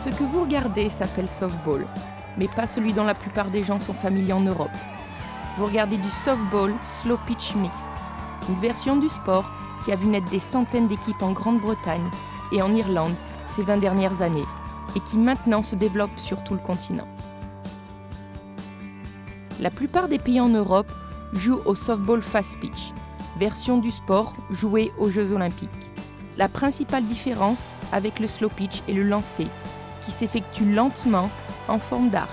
Ce que vous regardez s'appelle softball, mais pas celui dont la plupart des gens sont familiers en Europe. Vous regardez du softball slow pitch mixed, une version du sport qui a vu naître des centaines d'équipes en Grande-Bretagne et en Irlande ces 20 dernières années, et qui maintenant se développe sur tout le continent. La plupart des pays en Europe jouent au softball fast pitch, version du sport jouée aux Jeux Olympiques. La principale différence avec le slow pitch est le lancer, qui s'effectue lentement en forme d'arc,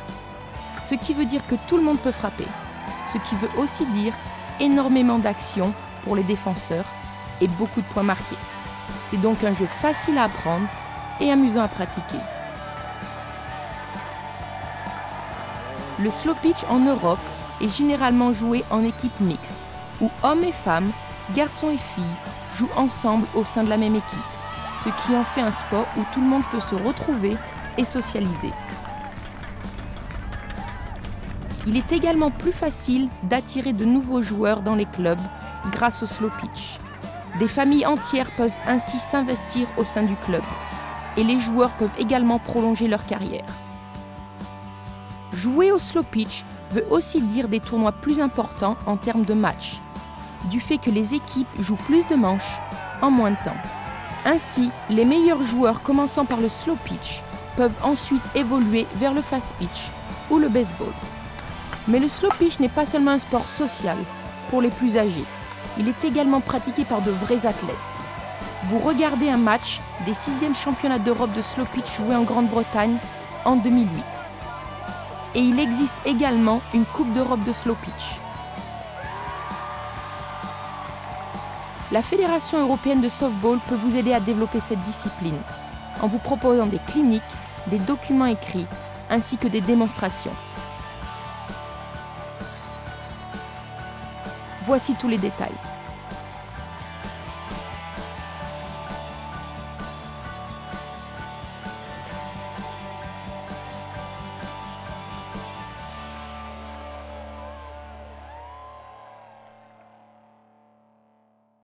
ce qui veut dire que tout le monde peut frapper, ce qui veut aussi dire énormément d'action pour les défenseurs et beaucoup de points marqués. C'est donc un jeu facile à apprendre et amusant à pratiquer. Le slow pitch en Europe est généralement joué en équipe mixte, où hommes et femmes, garçons et filles jouent ensemble au sein de la même équipe, ce qui en fait un sport où tout le monde peut se retrouver et socialiser. Il est également plus facile d'attirer de nouveaux joueurs dans les clubs grâce au slow pitch. Des familles entières peuvent ainsi s'investir au sein du club et les joueurs peuvent également prolonger leur carrière. Jouer au slow pitch veut aussi dire des tournois plus importants en termes de matchs, du fait que les équipes jouent plus de manches en moins de temps. Ainsi, les meilleurs joueurs commençant par le slow pitch peuvent ensuite évoluer vers le fast pitch ou le baseball. Mais le slow pitch n'est pas seulement un sport social pour les plus âgés, il est également pratiqué par de vrais athlètes. Vous regardez un match des 6e championnats d'Europe de slow pitch joués en Grande-Bretagne en 2008. Et il existe également une Coupe d'Europe de slow pitch. La Fédération européenne de softball peut vous aider à développer cette discipline en vous proposant des cliniques, des documents écrits ainsi que des démonstrations. Voici tous les détails.